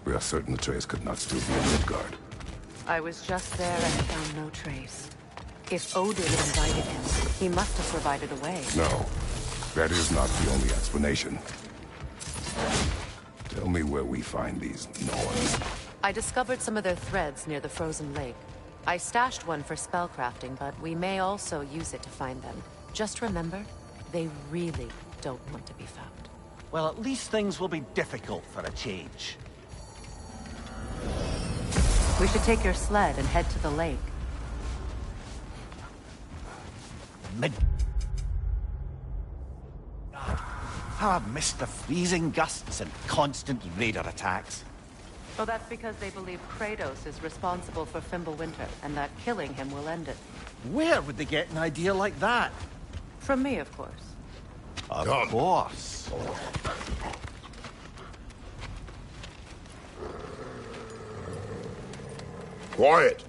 We are certain Atreus could not still be in Midgard. I was just there and found no trace. If Odin invited him, he must have provided a way. No, that is not the only explanation. Tell me where we find these Norns. I discovered some of their threads near the frozen lake. I stashed one for spellcrafting, but we may also use it to find them. Just remember, they really don't want to be found. Well, at least things will be difficult for a change. We should take your sled and head to the lake. I've missed the freezing gusts and constant raider attacks. Oh, that's because they believe Kratos is responsible for Fimbulwinter, and that killing him will end it. Where would they get an idea like that? From me, of course. Of course. Quiet!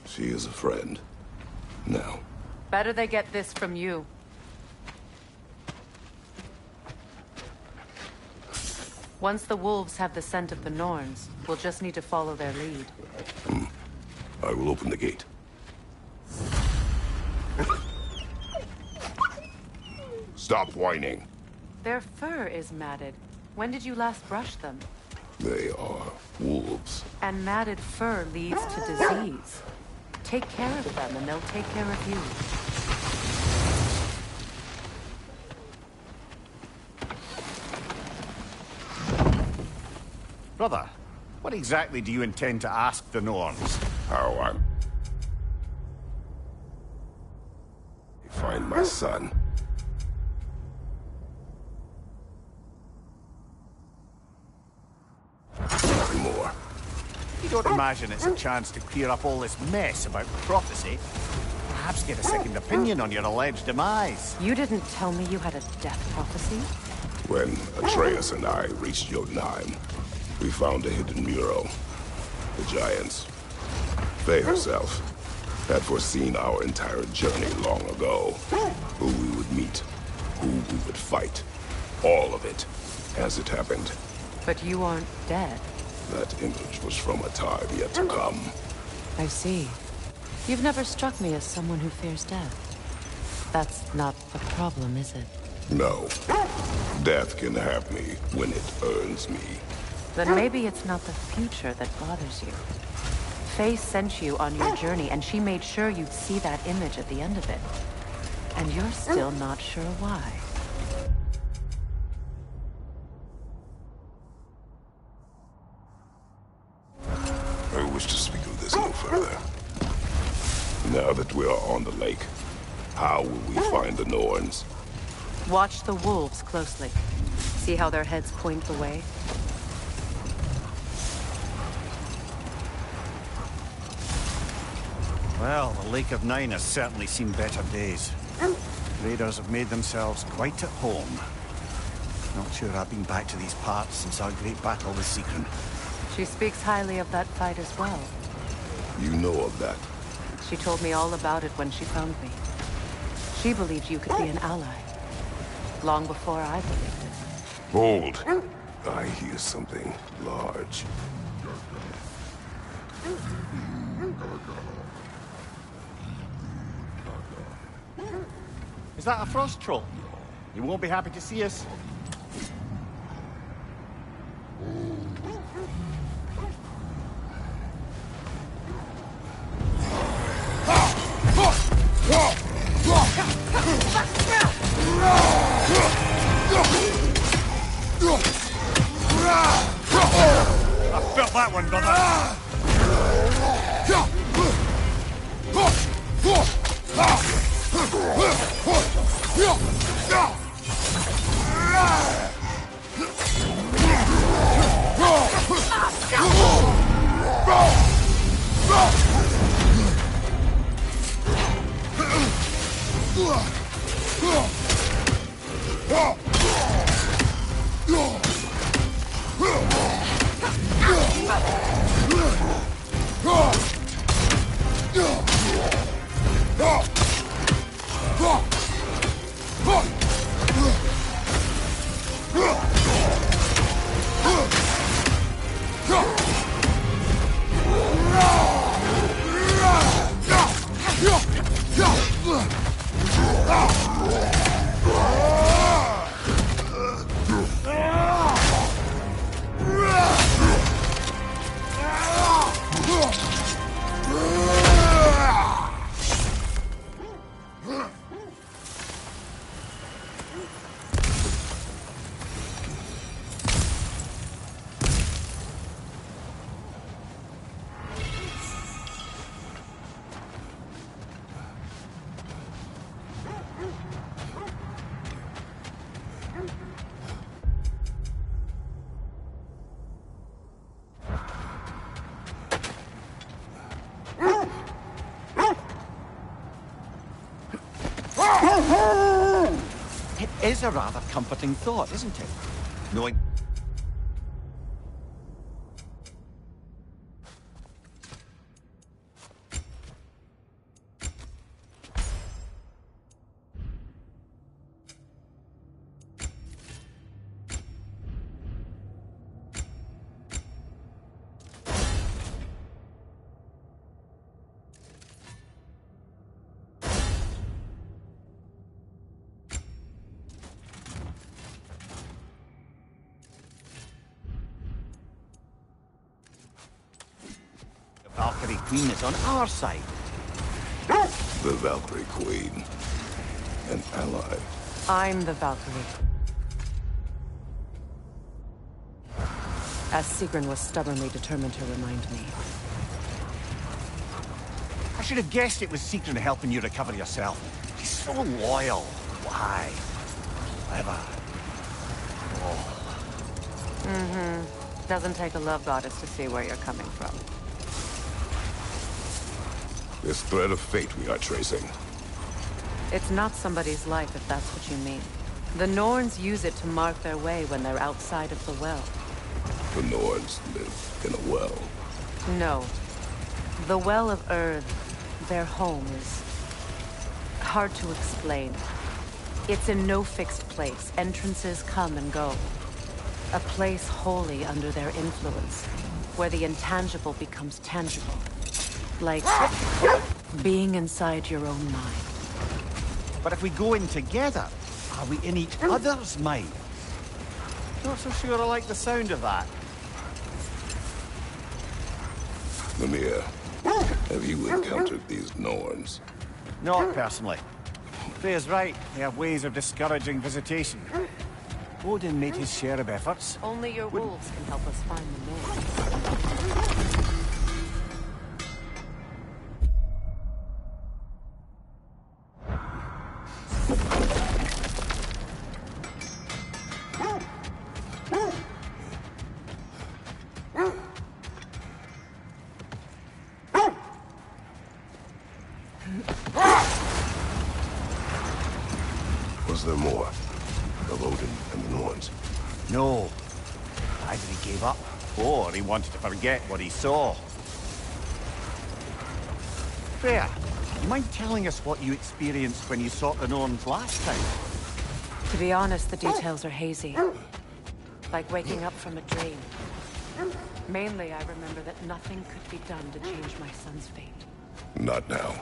She is a friend. Now. Better they get this from you. Once the wolves have the scent of the Norns, we'll just need to follow their lead. I will open the gate. Stop whining. Their fur is matted. When did you last brush them? They are wolves. And matted fur leads to disease. Take care of them and they'll take care of you. Brother, what exactly do you intend to ask the Norns? How I find my son. Nothing more. You don't imagine it's a chance to clear up all this mess about prophecy? Perhaps get a second opinion on your alleged demise. You didn't tell me you had a death prophecy? When Atreus and I reached Jotunheim, we found a hidden mural. The Giants, they herself, had foreseen our entire journey long ago. Who we would meet, who we would fight. All of it, as it happened. But you aren't dead. That image was from a time yet to come. I see. You've never struck me as someone who fears death. That's not a problem, is it? No. Death can have me when it earns me. Then maybe it's not the future that bothers you. Faye sent you on your journey, and she made sure you'd see that image at the end of it. And you're still not sure why. I wish to speak of this no further. Now that we are on the lake, how will we find the Norns? Watch the wolves closely. See how their heads point the way? Well, the Lake of Nine has certainly seen better days. Raiders have made themselves quite at home. Not sure I've been back to these parts since our great battle with Sigrun. She speaks highly of that fight as well. You know of that. She told me all about it when she found me. She believed you could be an ally. Long before I believed it. Hold! I hear something large. Is that a frost troll? You won't be happy to see us. I felt that one, brother. is a rather comforting thought, isn't it? Knowing... Valkyrie Queen is on our side. The Valkyrie Queen. An ally. I'm the Valkyrie. As Sigrun was stubbornly determined to remind me. I should have guessed it was Sigrun helping you recover yourself. She's so loyal. Why? Clever. Oh. Doesn't take a love goddess to see where you're coming from. This thread of fate we are tracing. It's not somebody's life, if that's what you mean. The Norns use it to mark their way when they're outside of the well. The Norns live in a well. No. The Well of Erd, their home, is hard to explain. It's in no fixed place. Entrances come and go. A place wholly under their influence, where the intangible becomes tangible. Like being inside your own mind. But if we go in together, are we in each other's mind? Not so sure I like the sound of that. Mimir, have you encountered these Norns? Not personally. Freya's right. They have ways of discouraging visitation. Odin made his share of efforts. Only your wolves can help us find the Norns. Was there more of Odin and the Norns? No. Either he gave up, or he wanted to forget what he saw. Freya, you mind telling us what you experienced when you sought the Norns last time? To be honest, the details are hazy. Like waking up from a dream. Mainly, I remember that nothing could be done to change my son's fate. Not now.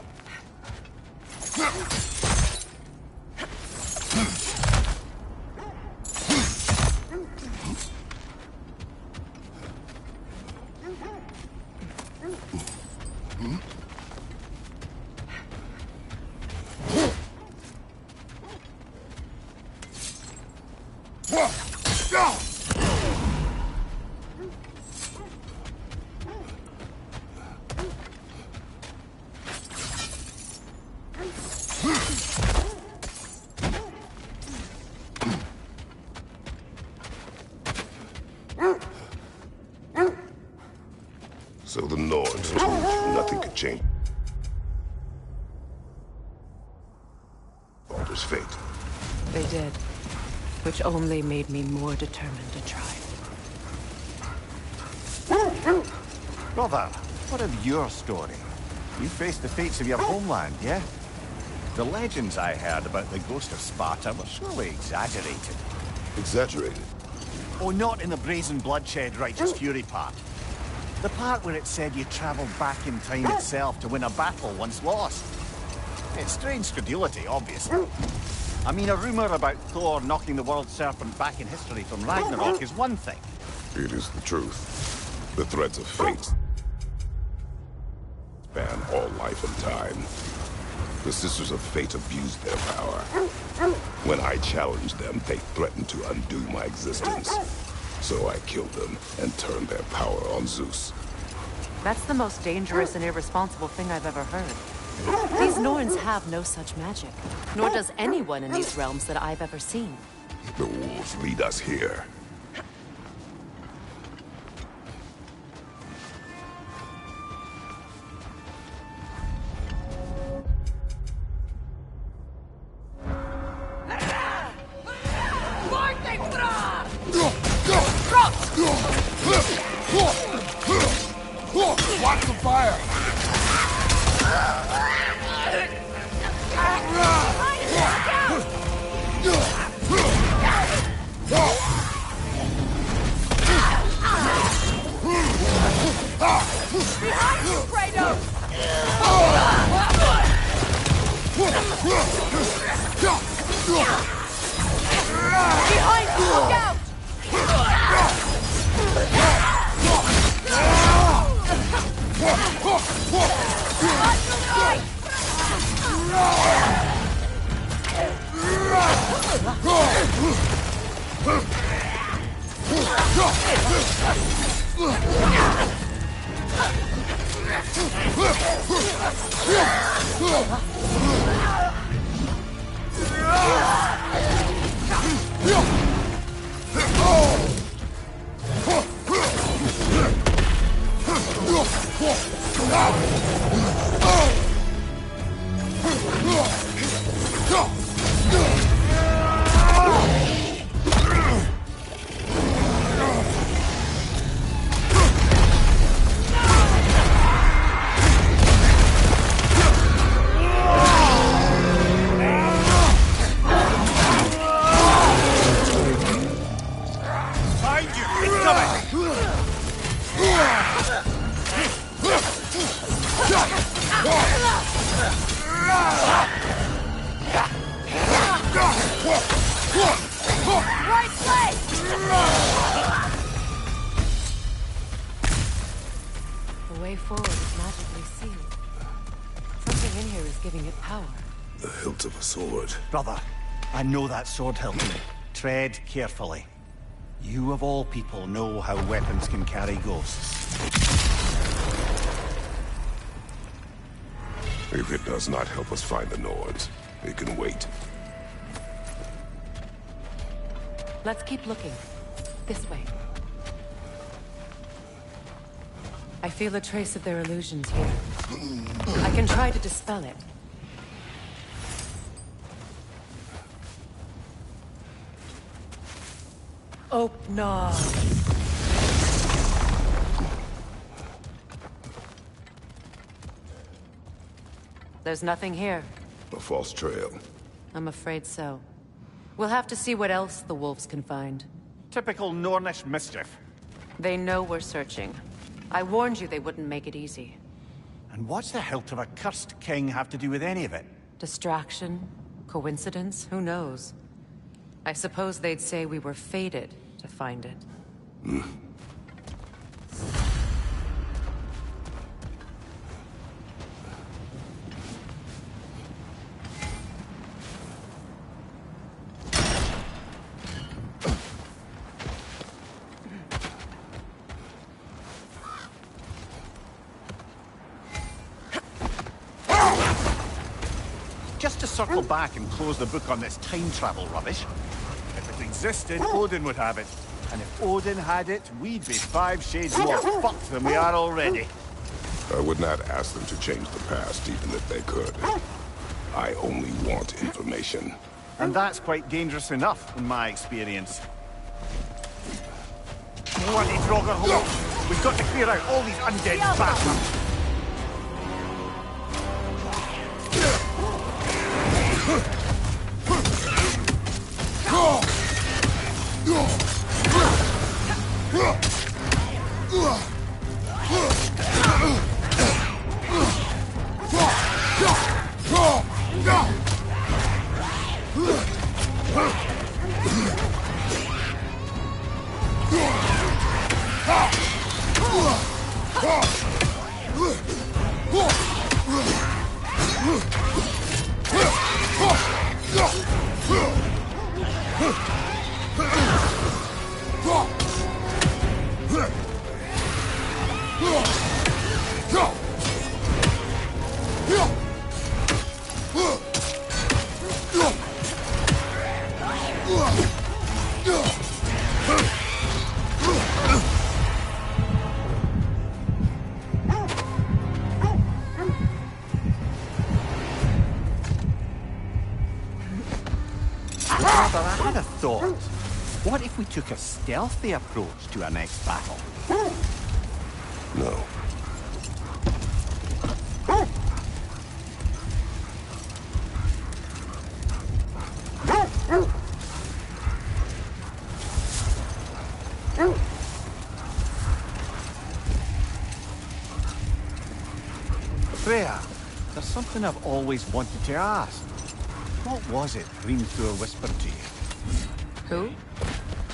So the Norns told you nothing could change Baldur's fate. They did. Which only made me more determined to try. Brother, what of your story? You faced the fates of your homeland, yeah? The legends I heard about the ghost of Sparta were surely exaggerated. Exaggerated? Oh, not in the brazen bloodshed righteous fury part. The part where it said you travelled back in time itself to win a battle once lost. It's strange credulity, obviously. I mean, a rumour about Thor knocking the world serpent back in history from Ragnarok is one thing. It is the truth. The threads of fate span all life and time. The Sisters of Fate abused their power. When I challenged them, they threatened to undo my existence. So I killed them and turned their power on Zeus. That's the most dangerous and irresponsible thing I've ever heard. These Norns have no such magic. Nor does anyone in these realms that I've ever seen. The wolves lead us here. Watch the fire! Behind you, Kratos! Behind you, look out! Right leg! The way forward is magically sealed. Something in here is giving it power. The hilt of a sword. Brother, I know that sword hilt. Tread carefully. You of all people know how weapons can carry ghosts. If it does not help us find the Nords, it can wait. Let's keep looking. This way. I feel a trace of their illusions here. I can try to dispel it. Opnar. There's nothing here. A false trail. I'm afraid so. We'll have to see what else the wolves can find. Typical Nornish mischief. They know we're searching. I warned you they wouldn't make it easy. And what's the hilt of a cursed king have to do with any of it? Distraction? Coincidence? Who knows? I suppose they'd say we were fated to find it. Just to circle back and close the book on this time travel rubbish. If it existed, Odin would have it. And if Odin had it, we'd be 5 shades more fucked than we are already. I would not ask them to change the past, even if they could. I only want information. And that's quite dangerous enough, in my experience. Bloody Draugr hole! We've got to clear out all these undead bastards! I had a thought. What if we took a stealthy approach to our next battle? No. Freya, there's something I've always wanted to ask. What was it Hrimthur whispered to you? Who?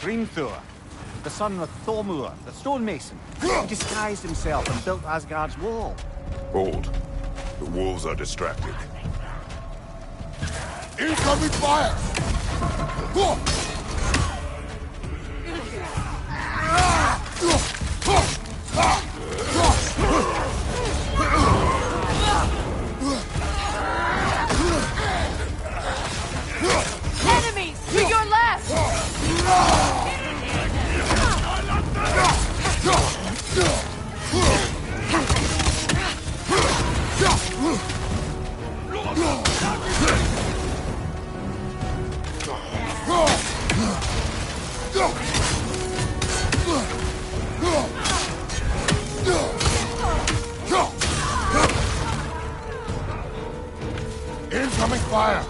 Hrimthur, the son of Thormur, the stonemason. He disguised himself and built Asgard's wall. Hold. The wolves are distracted. Incoming fire! Enemies to your left! Incoming fire!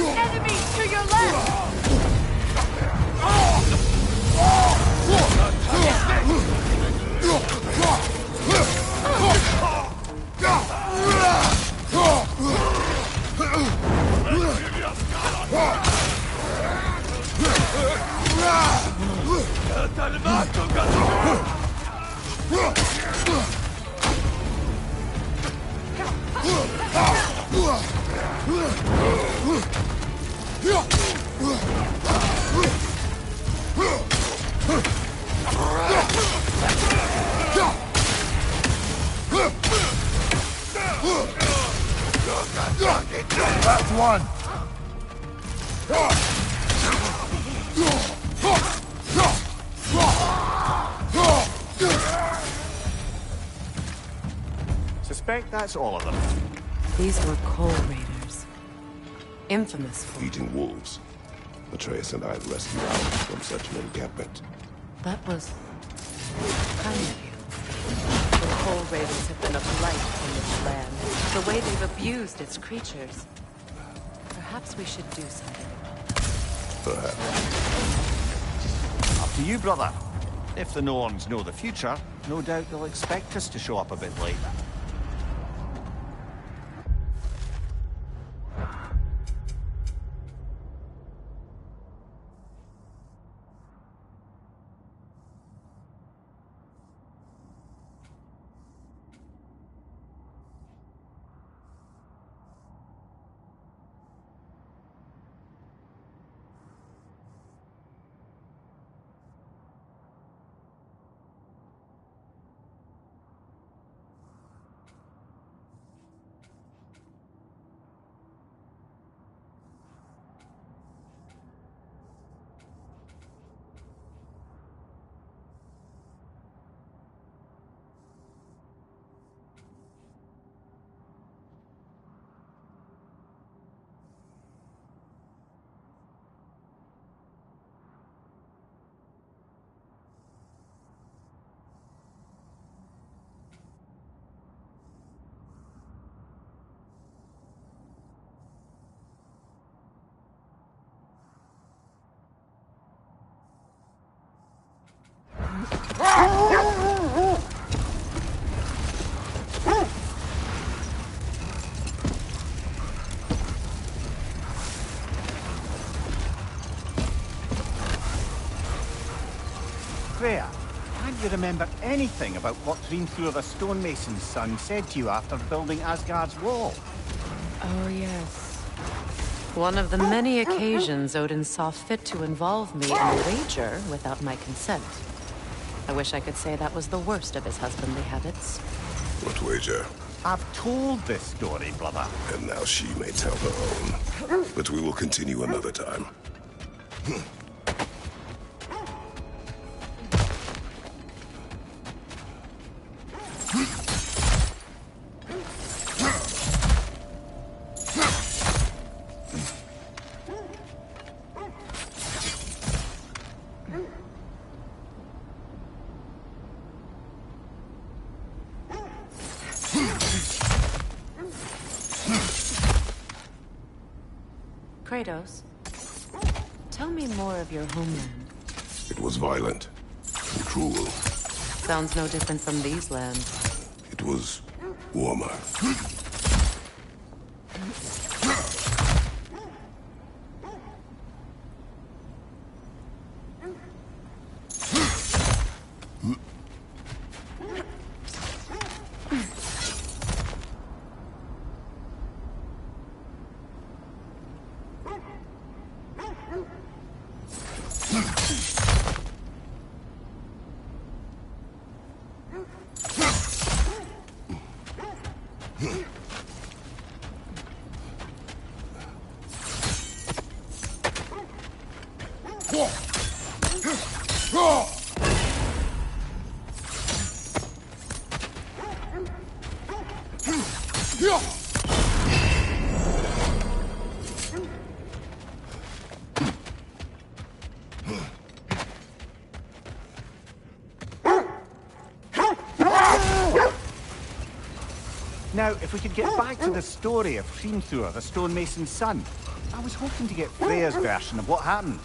Enemies to your left! Last one! Suspect that's all of them. These were Coal Raiders. Infamous for... Eating wolves. Atreus and I rescued ours from such an encampment. That was... kind of you. The Coal Raiders have been a blight on this land. The way they've abused its creatures. Perhaps we should do something about it. Perhaps. Up to you, brother. If the Norns know the future, no doubt they'll expect us to show up a bit late. Freya, can't you remember anything about what Hrimthur the stonemason's son said to you after building Asgard's wall? Oh, yes. One of the many occasions Odin saw fit to involve me in a wager without my consent. I wish I could say that was the worst of his husbandly habits. What wager? I've told this story, brother. And now she may tell her own. But we will continue another time. Kratos, tell me more of your homeland. It was violent and cruel. Sounds no different from these lands. It was warmer. Now, if we could get back to the story of Hrimthur, the stonemason's son. I was hoping to get Freya's version of what happened.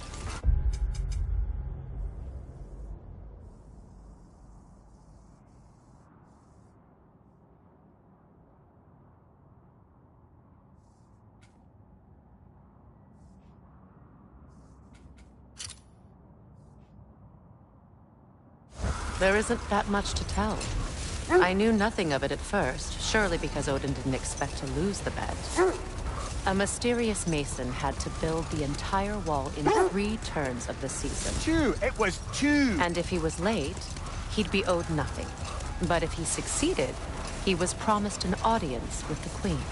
There isn't that much to tell. I knew nothing of it at first, surely because Odin didn't expect to lose the bet. A mysterious mason had to build the entire wall in 3 turns of the season. 2! It was 2! And if he was late, he'd be owed nothing. But if he succeeded, he was promised an audience with the queen.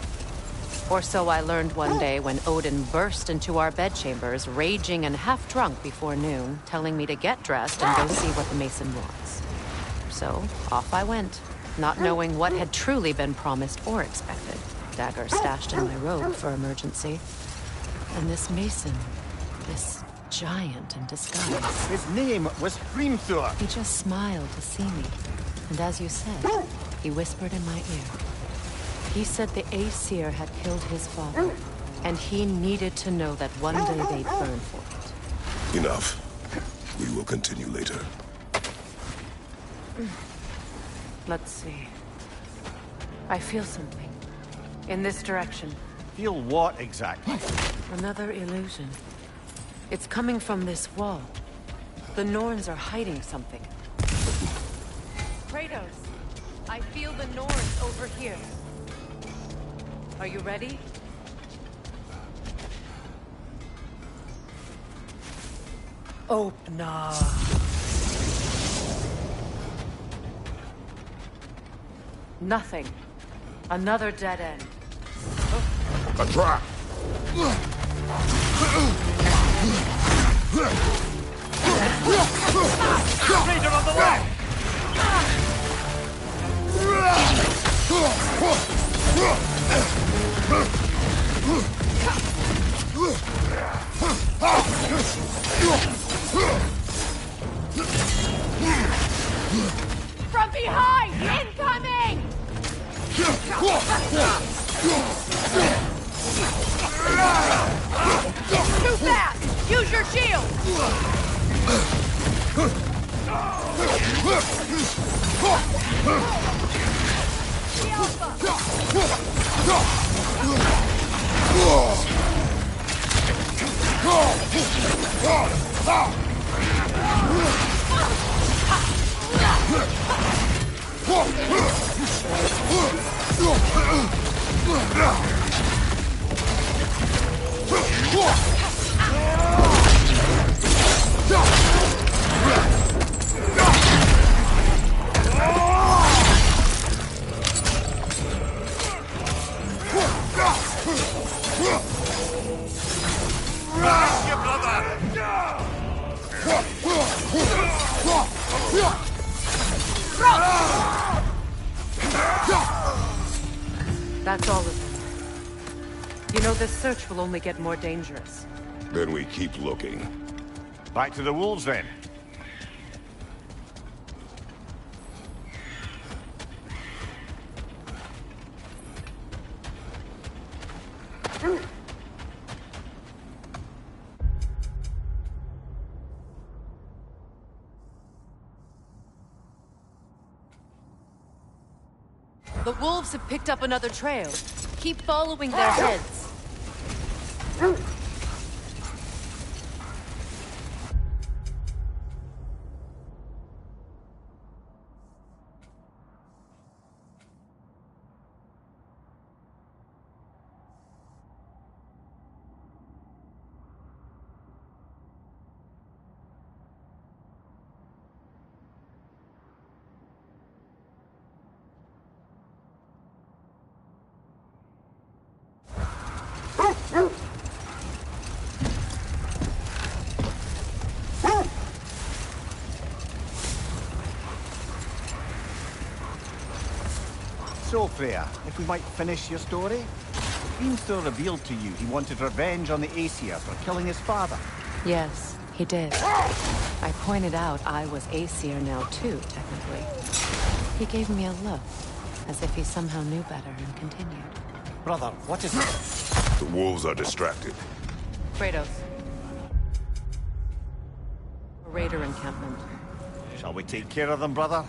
Or so I learned one day when Odin burst into our bedchambers, raging and half drunk before noon, telling me to get dressed and go see what the mason wants. So, off I went, not knowing what had truly been promised or expected. Dagger stashed in my robe for emergency. And this mason, this giant in disguise. His name was Hrimthur. He just smiled to see me. And as you said, he whispered in my ear. He said the Aesir had killed his father, and he needed to know that one day they'd burn for it. Enough. We will continue later. Let's see. I feel something. In this direction. Feel what exactly? Another illusion. It's coming from this wall. The Norns are hiding something. Kratos, I feel the Norns over here. Are you ready? Open. Nothing. Another dead end. A trap! Raider on the way! From behind! Incoming! Too fast! Use your shield! That's all of them. You know, this search will only get more dangerous. Then we keep looking. Back to the wolves then. The wolves have picked up another trail. Keep following their heads. So, Freya, if we might finish your story? Hrimthur revealed to you he wanted revenge on the Aesir for killing his father. Yes, he did. I pointed out I was Aesir now too, technically. He gave me a look, as if he somehow knew better and continued. Brother, what is it? The wolves are distracted. Kratos. A raider encampment. Shall we take care of them, brother?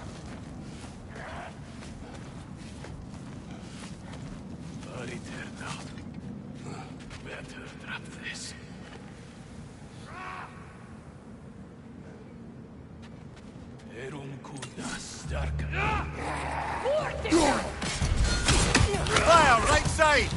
Fire, right side!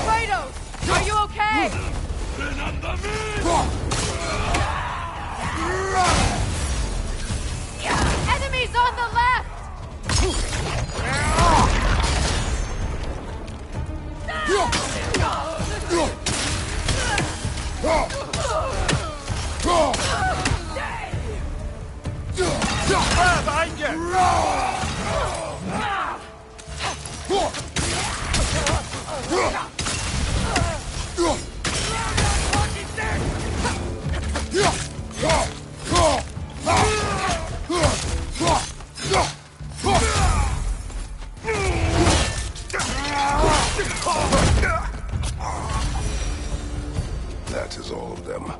Kratos! Are you okay? Enemies on the left! Fire behind you! That is all of them.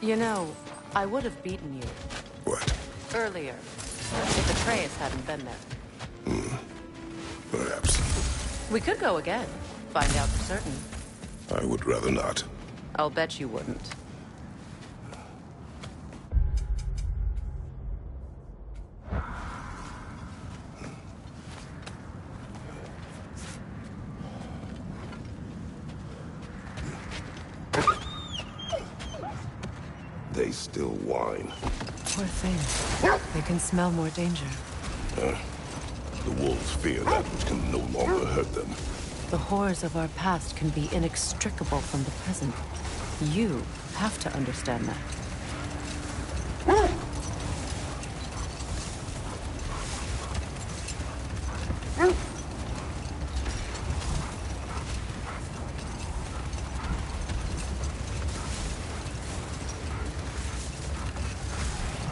You know, I would have beaten you What? earlier if Atreus hadn't been there. Perhaps. We could go again, find out for certain. I would rather not. I'll bet you wouldn't. They still whine. Poor thing. They can smell more danger. The wolves fear that which can no longer hurt them. The horrors of our past can be inextricable from the present. You have to understand that.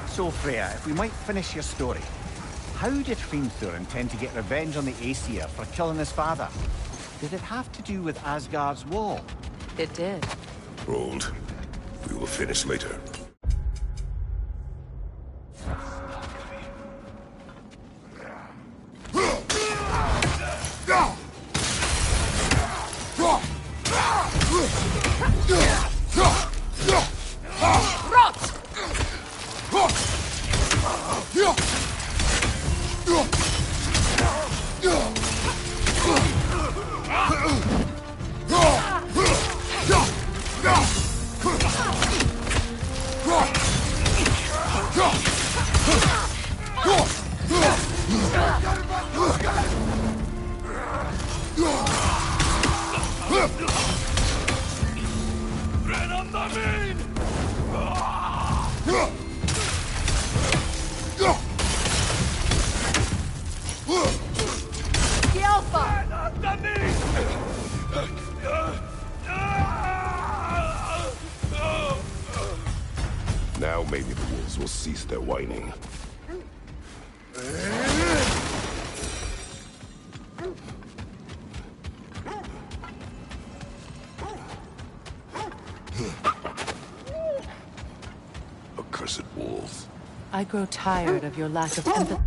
So, Freya, if we might finish your story. How did Hrimthur intend to get revenge on the Aesir for killing his father? Did it have to do with Asgard's wall? It did. Hold. We will finish later. Now maybe the wolves will cease their whining. Accursed wolves. I grow tired of your lack of empathy.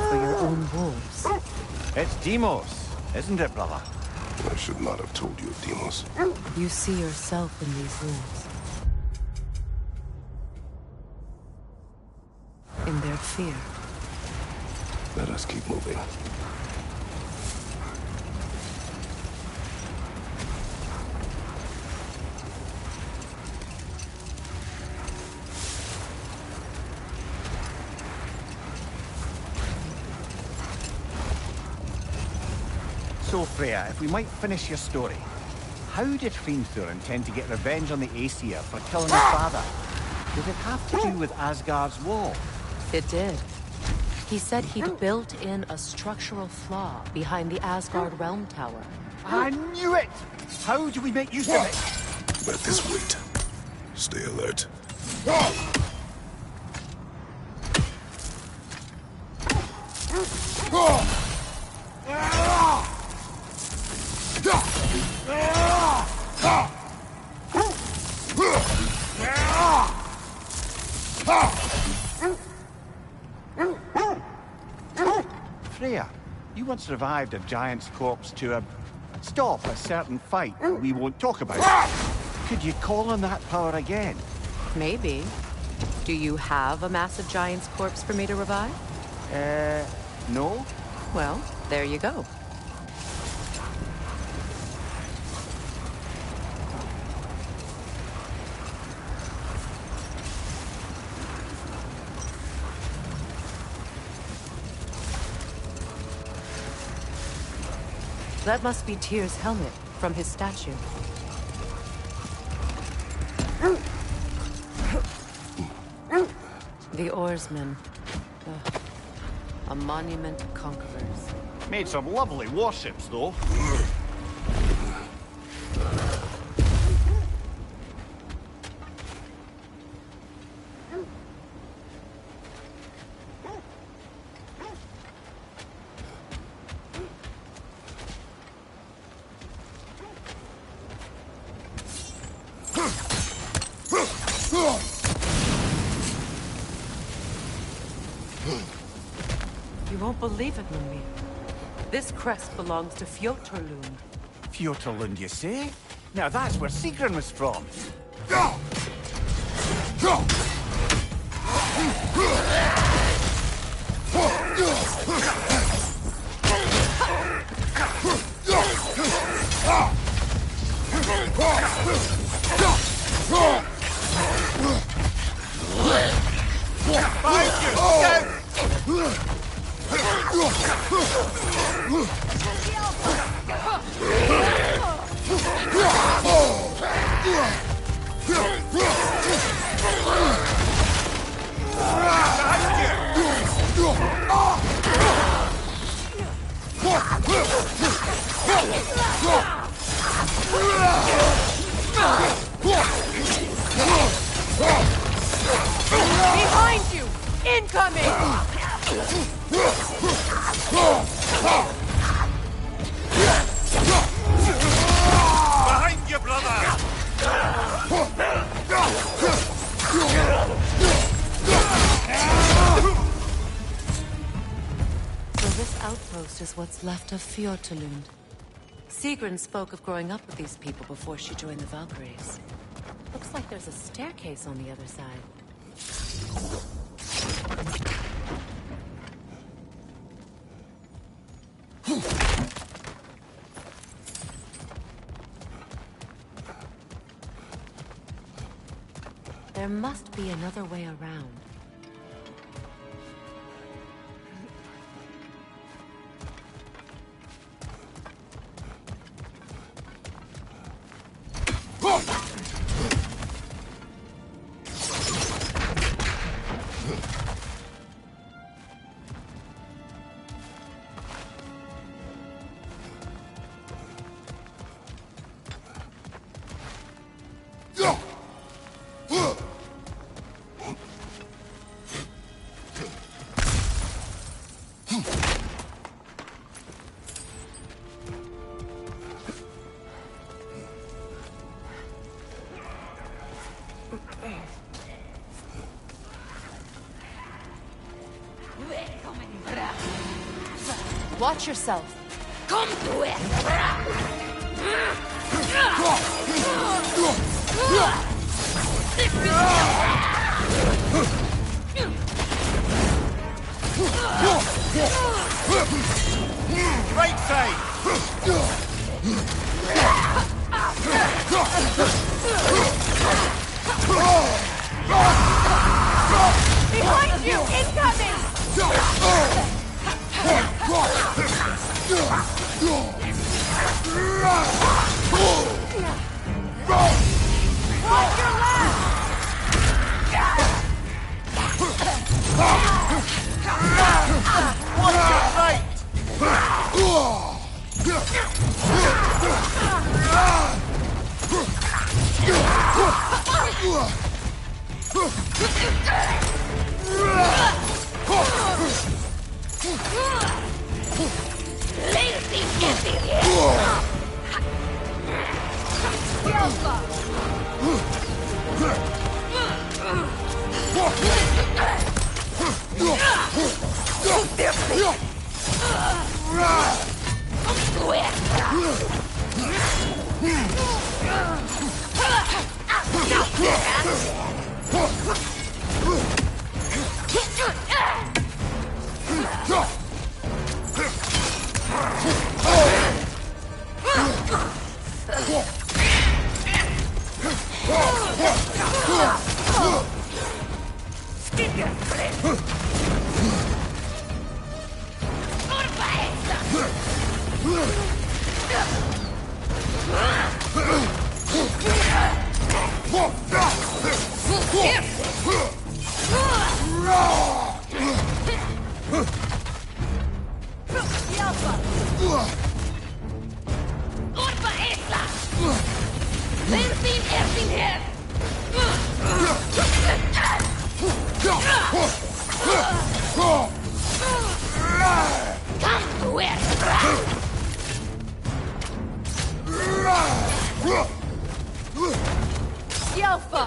For your own wolves. It's Deimos, isn't it, brother? I should not have told you, Deimos. You see yourself in these wolves. In their fear. Let us keep moving. So, Freya, if we might finish your story. How did Hrimthur intend to get revenge on the Aesir for killing his father? Did it have to do with Asgard's wall? It did. He said he'd built in a structural flaw behind the Asgard Realm Tower. I knew it! How do we make use of it? Let this wait. Stay alert. Freya, you once revived a giant's corpse to stop a certain fight we won't talk about. Could you call on that power again? Maybe. Do you have a massive giant's corpse for me to revive? No? Well, there you go. That must be Tyr's helmet from his statue. The oarsmen. A monument to conquerors. Made some lovely warships, though. You won't believe it, Mummy. This crest belongs to Fjotorlund. Fjotorlund, you say? Now that's where Sigrun was from. Behind you! Incoming! Behind you, brother! So this outpost is what's left of Fjotorlund. Sigrun spoke of growing up with these people before she joined the Valkyries. Looks like there's a staircase on the other side. There must be another way around. Watch yourself. Come to it! Right side! Behind you! Incoming! Watch your Watch your right! Yelfa!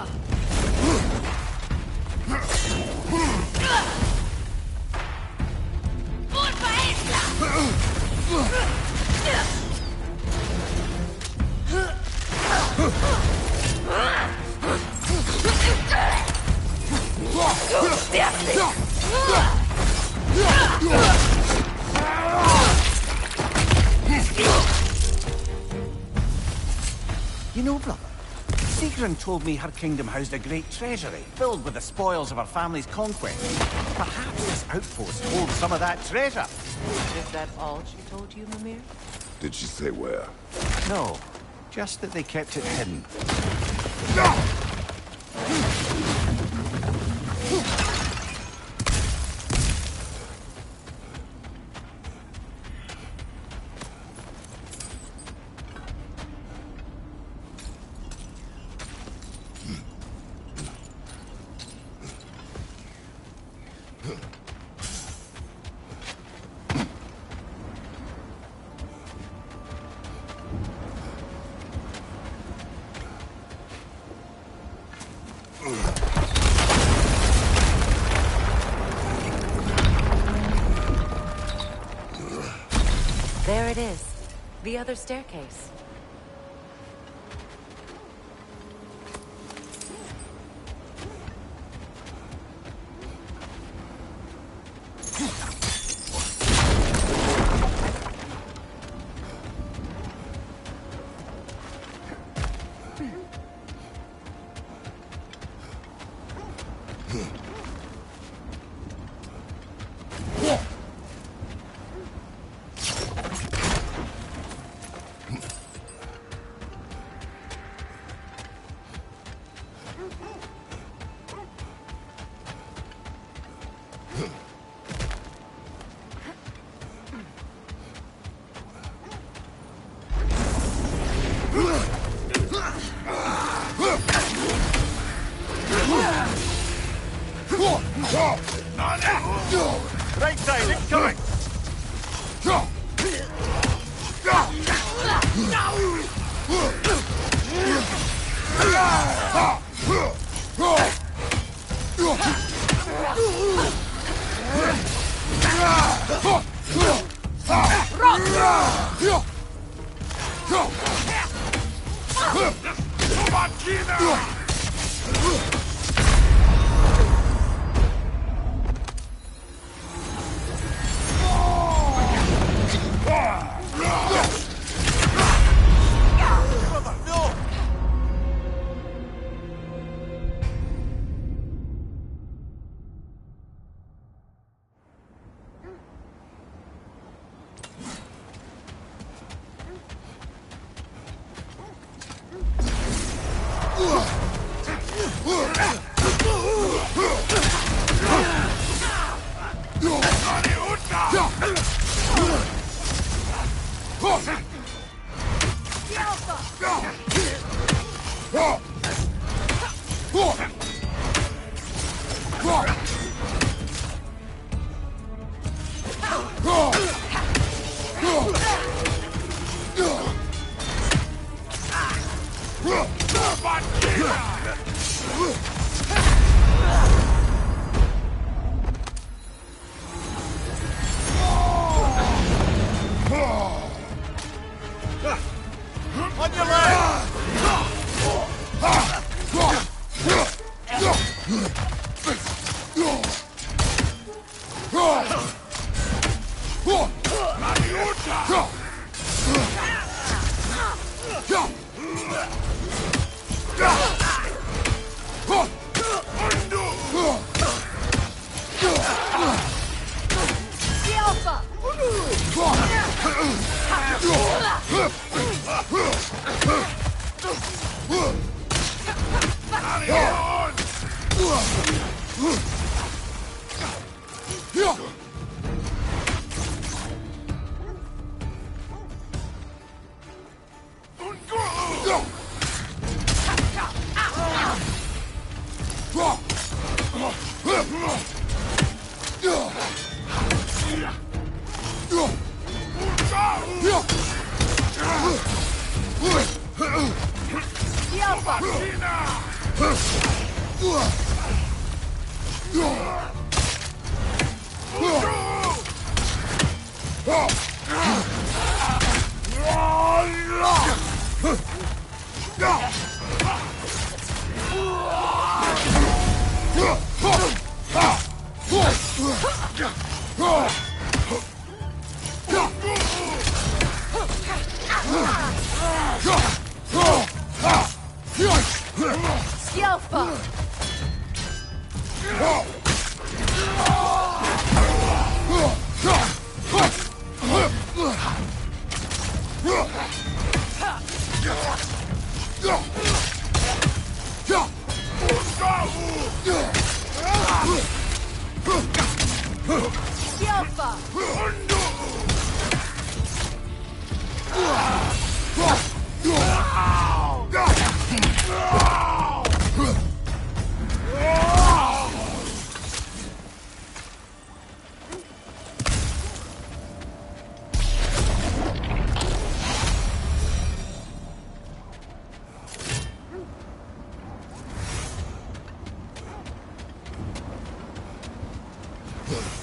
You know, brother, Sigrun told me her kingdom housed a great treasury filled with the spoils of her family's conquest. Perhaps this outpost holds some of that treasure. Is that all she told you, Mimir? Did she say where? No, just that they kept it hidden. There it is. The other staircase. Right side, incoming! On your left! Ugh.